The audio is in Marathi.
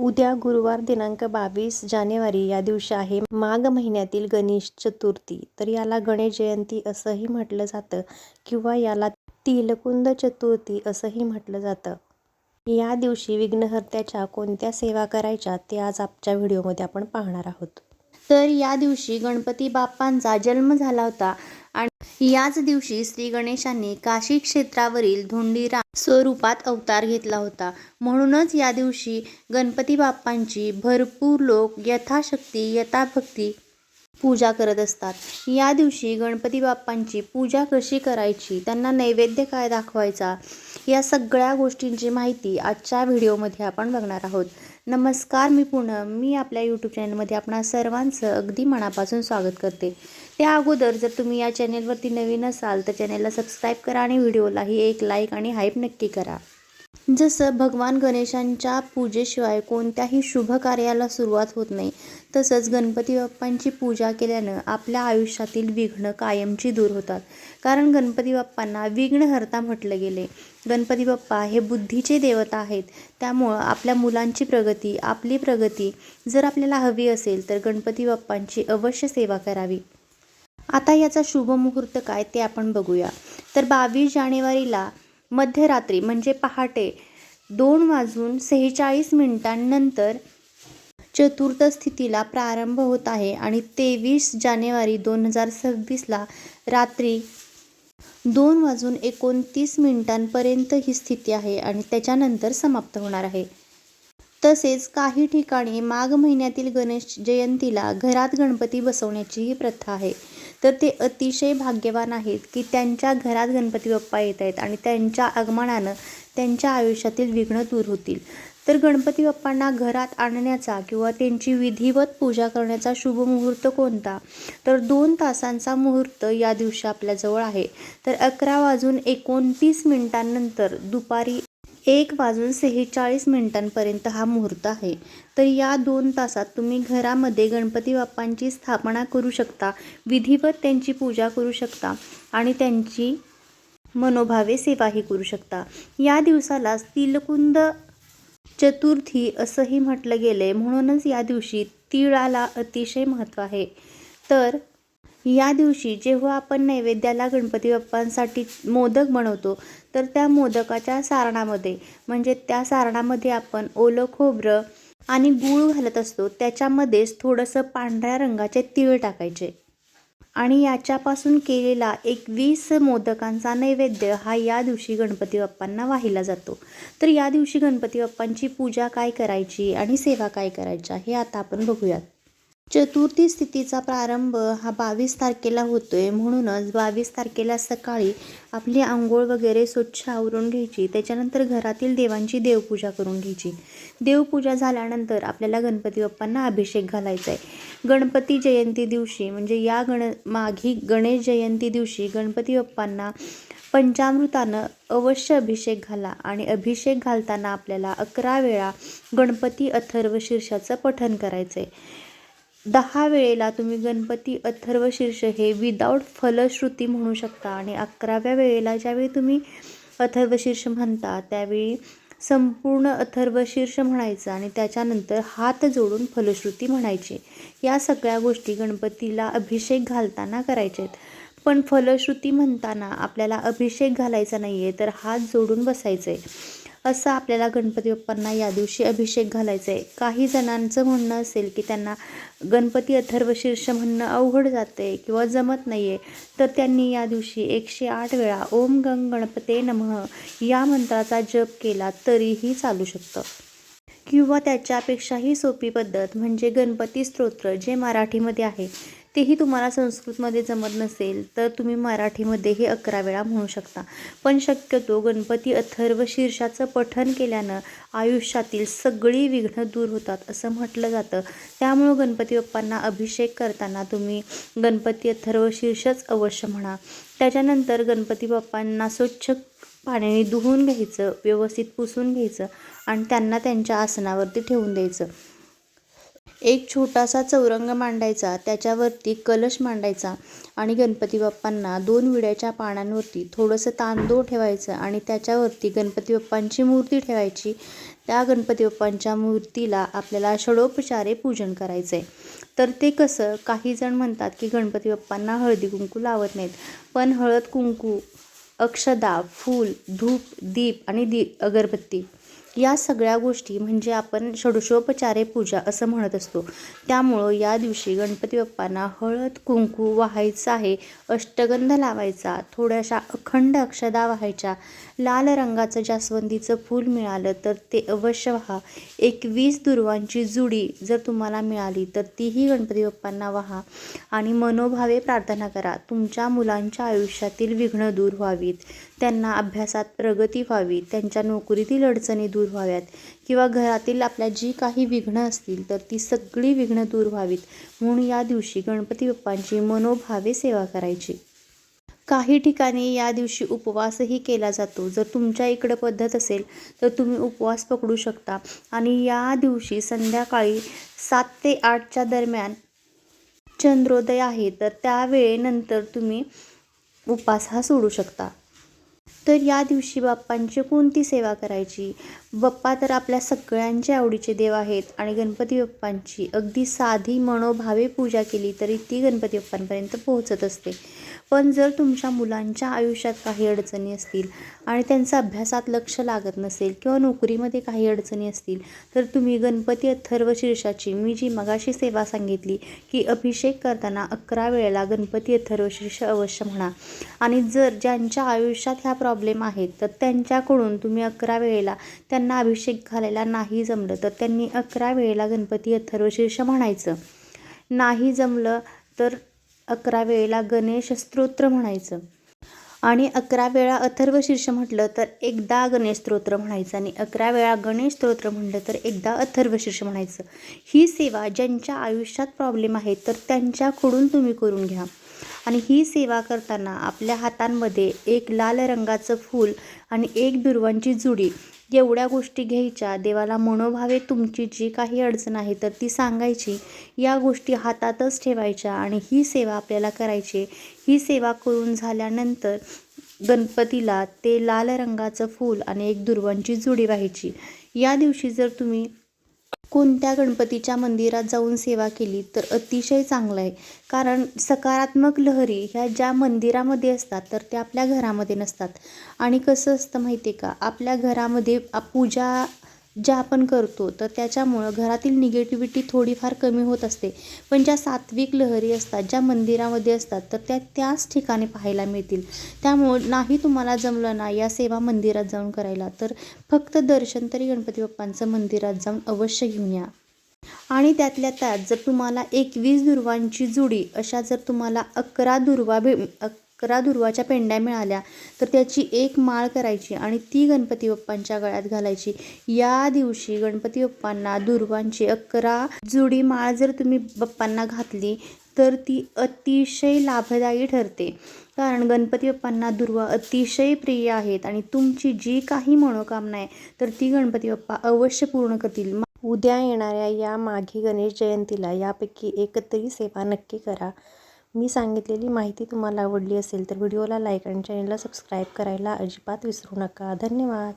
उद्या गुरुवार दिनांक 22 जानेवारी या दिवशी आहे माघ महिन्यातील गणेश चतुर्थी. तर याला गणेश जयंती असंही म्हटलं जातं किंवा याला तिलकुंद चतुर्थी असंही म्हटलं जातं. या दिवशी विघ्नहर्त्याच्या कोणत्या सेवा करायच्या ते आज आजच्या व्हिडिओमध्ये आपण पाहणार आहोत. तर या दिवशी गणपती बाप्पांचा जन्म झाला होता आणि याच दिवशी श्री गणेशांनी काशी क्षेत्रावरील धोंडीराम स्वरूपात अवतार घेतला होता. म्हणूनच या दिवशी गणपती बाप्पांची भरपूर लोक यथाशक्ती यथाभक्ती पूजा करत असतात. या दिवशी गणपती बाप्पांची पूजा कशी करायची, त्यांना नैवेद्य काय दाखवायचा, या सगळ्या गोष्टींची माहिती आजच्या व्हिडिओमध्ये आपण बघणार आहोत. नमस्कार, मी पूनम. मी आपल्या यूट्यूब चॅनलमध्ये आपणा सर्वांचं अगदी मनापासून स्वागत करते. त्या अगोदर जर तुम्ही या चॅनेलवरती नवीन असाल तर चॅनेलला सबस्क्राईब करा आणि व्हिडिओलाही एक लाईक आणि हाईप नक्की करा. जसं भगवान गणेशांच्या पूजेशिवाय कोणत्याही शुभ कार्याला सुरुवात होत नाही, तसंच गणपती बाप्पांची पूजा केल्यानं आपल्या आयुष्यातील विघ्न कायमची दूर होतात. कारण गणपती बाप्पांना विघ्नहर्ता म्हटलं गेले. गणपती बाप्पा हे बुद्धीचे देवता आहेत. त्यामुळं आपल्या मुलांची प्रगती, आपली प्रगती जर आपल्याला हवी असेल तर गणपती बाप्पांची अवश्य सेवा करावी. आता याचा शुभ मुहूर्त काय ते आपण बघूया. तर 22 जानेवारीला मध्यरात्री म्हणजे पहाटे 2:46 चतुर्थ स्थितीला प्रारंभ होत आहे आणि 23 जानेवारी 2026ला रात्री 2:29 पर्यंत ही स्थिती आहे आणि त्याच्यानंतर समाप्त होणार आहे. तसेच काही ठिकाणी माघ महिन्यातील गणेश जयंतीला घरात गणपती बसवण्याची ही प्रथा आहे. तर ते अतिशय भाग्यवान आहेत की त्यांच्या घरात गणपती बाप्पा येत आहेत आणि त्यांच्या आगमनानं त्यांच्या आयुष्यातील विघ्न दूर होतील. तर गणपती बाप्पांना घरात आणण्याचा किंवा त्यांची विधिवत पूजा करण्याचा शुभ मुहूर्त कोणता, तर 2 तासांचा मुहूर्त या दिवशी आपल्याजवळ आहे. तर 11:29 नंतर दुपारी 1:46 पर्यंत हा मुहूर्त आहे. तर या 2 तासात तुम्ही घरामध्ये गणपती बाप्पांची स्थापना करू शकता, विधिवत त्यांची पूजा करू शकता आणि त्यांची मनोभावे सेवाही करू शकता. या दिवसाला तिलकुंद चतुर्थी असंही म्हटलं गेले. म्हणूनच या दिवशी तिळाला अतिशय महत्त्व आहे. तर या दिवशी जेव्हा आपण नैवेद्याला गणपती बाप्पांसाठी मोदक बनवतो तर त्या मोदकाच्या सारणामध्ये म्हणजे त्या सारणामध्ये आपण ओलं खोबरं आणि गूळ घालत असतो. त्याच्यामध्येच थोडंसं पांढऱ्या रंगाचे तीळ टाकायचे आणि याच्यापासून केलेला 21 मोदकांचा नैवेद्य हा या दिवशी गणपती बाप्पांना वाहिला जातो. तर या दिवशी गणपती बाप्पांची पूजा काय करायची आणि सेवा काय करायच्या हे आता आपण बघूयात. चतुर्थी स्थितीचा प्रारंभ हा 22 तारखेला होतोय. म्हणूनच 22 तारखेला सकाळी आपली आंघोळ वगैरे स्वच्छ आवरून घ्यायची. त्याच्यानंतर घरातील देवांची देवपूजा करून घ्यायची. देवपूजा झाल्यानंतर आपल्याला गणपती बाप्पांना अभिषेक घालायचा आहे. गणपती जयंती दिवशी म्हणजे या माघी गणेश जयंती दिवशी गणपती बाप्पांना पंचामृतानं अवश्य अभिषेक घाला आणि अभिषेक घालताना आपल्याला 11 वेळा गणपती अथर्वशीर्षाचं पठण करायचं आहे. 10 वेळेला तुम्ही गणपती अथर्वशीर्ष हे विदाऊट फलश्रुती म्हणू शकता आणि 11व्या वेळेला ज्यावेळी तुम्ही अथर्वशीर्ष म्हणता त्यावेळी संपूर्ण अथर्वशीर्ष म्हणायचं आणि त्याच्यानंतर हात जोडून फलश्रुती म्हणायची. या सगळ्या गोष्टी गणपतीला अभिषेक घालताना करायच्या आहेत. पण फलश्रुती म्हणताना आपल्याला अभिषेक घालायचा नाही आहे, तर हात जोडून बसायचं आहे. असं आपल्याला गणपती बाप्पांना या दिवशी अभिषेक घालायचा आहे. काही जणांचं म्हणणं असेल की त्यांना गणपती अथर्वशीर्ष म्हणणं अवघड जातं आहे किंवा जमत नाही आहे, तर त्यांनी या दिवशी 108 वेळा ओम गंग गणपते नमः या मंत्राचा जप केला तरीही चालू शकतं. किंवा त्याच्यापेक्षाही सोपी पद्धत म्हणजे गणपती स्तोत्र जे मराठीमध्ये आहे तेही तुम्हाला संस्कृतमध्ये जमत नसेल तर तुम्ही मराठीमध्ये हे 11 वेळा म्हणू शकता. पण शक्यतो गणपती अथर्वशीर्षाचं पठण केल्यानं आयुष्यातील सगळी विघ्न दूर होतात असं म्हटलं जातं. त्यामुळं गणपती बाप्पांना अभिषेक करताना तुम्ही गणपती अथर्वशीर्षच अवश्य म्हणा. त्याच्यानंतर गणपती बाप्पांना स्वच्छ पाण्याने धुवून घ्यायचं, व्यवस्थित पुसून घ्यायचं आणि त्यांना त्यांच्या आसनावरती ठेवून द्यायचं. एक छोटासा चौरंग मांडायचा, त्याच्यावरती कलश मांडायचा आणि गणपती बाप्पांना 2 विड्याच्या पानांवरती थोडंसं तांदूळ ठेवायचं आणि त्याच्यावरती गणपती बाप्पांची मूर्ती ठेवायची. त्या गणपती बाप्पांच्या मूर्तीला आपल्याला षडोपचारे पूजन करायचं आहे. तर ते कसं, काही जण म्हणतात की गणपती बाप्पांना हळदी कुंकू लावत नाहीत, पण हळद कुंकू, अक्षदा, फूल, धूप, दीप आणि अगरबत्ती या सगळ्या गोष्टी म्हणजे आपण षोडशोपचारे पूजा असं म्हणत असतो. त्यामुळं या दिवशी गणपती बाप्पांना हळद कुंकू वाहायचं आहे, अष्टगंध लावायचा, थोड्याशा अखंड अक्षदा वाहायच्या, लाल रंगाचं जास्वंदीचं फूल मिळालं तर ते अवश्य वाहा. 21 दुर्वांची जुडी जर तुम्हाला मिळाली तर तीही गणपती बाप्पांना वाहा आणि मनोभावे प्रार्थना करा. तुमच्या मुलांच्या आयुष्यातील विघ्न दूर व्हावीत, त्यांना अभ्यासात प्रगती व्हावी, त्यांच्या नोकरीतील अडचणी दूर व्हाव्यात किंवा घरातील आपल्या जी काही विघ्न असतील तर ती सगळी विघ्न दूर व्हावीत म्हणून या दिवशी गणपती बाप्पांची मनोभावे सेवा करायची. काही ठिकाणी या दिवशी उपवासही केला जातो. जर तुमच्या इकडं पद्धत असेल तर तुम्ही उपवास पकडू शकता आणि या दिवशी संध्याकाळी 7 ते 8च्या दरम्यान चंद्रोदय आहे, तर त्यावेळेनंतर तुम्ही उपवास हा सोडू शकता. तर या दिवशी बाप्पांची कोणती सेवा करायची? बाप्पा तर आपल्या सगळ्यांच्या आवडीचे देव आहेत आणि गणपती बाप्पांची अगदी साधी मनोभावे पूजा केली तरी ती गणपती बाप्पांपर्यंत पोहोचत असते. पण जर तुमच्या मुलांच्या आयुष्यात काही अडचणी असतील आणि त्यांचं अभ्यासात लक्ष लागत नसेल किंवा नोकरीमध्ये काही अडचणी असतील तर तुम्ही गणपती अथर्वशीर्षाची मी जी मगाशी सेवा सांगितली की अभिषेक करताना 11 वेळेला गणपती अथर्वशीर्ष अवश्य म्हणा. आणि जर ज्यांच्या आयुष्यात ह्या प्रॉब्लेम आहेत तर त्यांच्याकडून तुम्ही 11 वेळेला त्यांना अभिषेक घालायला नाही जमलं तर त्यांनी 11 वेळेला गणपती अथर्वशीर्ष म्हणायचं. नाही जमलं तर 11 वेळेला गणेश स्तोत्र म्हणायचं आणि 11 वेळा अथर्वशीर्ष म्हटलं तर एकदा गणेश स्तोत्र म्हणायचं आणि 11 वेळा गणेश स्तोत्र म्हटलं तर एकदा अथर्वशीर्ष म्हणायचं. ही सेवा ज्यांच्या आयुष्यात प्रॉब्लेम आहेत तर त्यांच्याकडून तुम्ही करून घ्या. आणि ही सेवा करताना आपल्या हातांमध्ये एक लाल रंगाचं फूल आणि एक दुर्वांची जुडी एवढ्या गोष्टी घ्यायच्या. देवाला मनोभावे तुमची जी काही अडचण आहे तर ती सांगायची, या गोष्टी हातातच ठेवायच्या आणि ही सेवा आपल्याला करायची. ही सेवा करून झाल्यानंतर गणपतीला ते लाल रंगाचं फूल आणि एक दुर्वांची जुडी वाहायची. या दिवशी जर तुम्ही कोणत्या गणपतीच्या मंदिरात जाऊन सेवा केली तर अतिशय चांगलं आहे. कारण सकारात्मक लहरी ह्या ज्या मंदिरामध्ये असतात तर त्या आपल्या घरामध्ये नसतात. आणि कसं असतं माहिती आहे का, आपल्या घरामध्ये पूजा ज्या आपण करतो तर त्याच्यामुळं घरातील निगेटिव्हिटी थोडीफार कमी होत असते. पण ज्या सात्विक लहरी असतात ज्या मंदिरामध्ये असतात तर त्या त्याच ठिकाणी पाहायला मिळतील. त्यामुळं नाही तुम्हाला जमलं ना या सेवा मंदिरात जाऊन करायला तर फक्त दर्शन तरी गणपती बाप्पांचं मंदिरात जाऊन अवश्य घेऊन या. आणि त्यातल्या त्यात जर तुम्हाला 21 दुर्वांची जुडी अशा जर तुम्हाला 11 दुर्वाच्या पेंड्या मिळाल्या तर त्याची एक माळ करायची आणि ती गणपती बाप्पांच्या गळ्यात घालायची. या दिवशी गणपती बाप्पांना दुर्वांची 11 जुडी माळ जर तुम्ही बाप्पांना घातली तर ती अतिशय लाभदायी ठरते. कारण गणपती बाप्पांना दुर्वा अतिशय प्रिय आहेत आणि तुमची जी काही मनोकामना आहे तर ती गणपती बाप्पा अवश्य पूर्ण करतील. उद्या येणाऱ्या या माघी गणेश जयंतीला यापैकी एकतरी सेवा नक्की करा. मी सांगितलेली माहिती तुम्हाला आवडली असेल तर व्हिडिओला लाईक आणि चॅनलला सबस्क्राईब करायला अजिबात विसरू नका. धन्यवाद.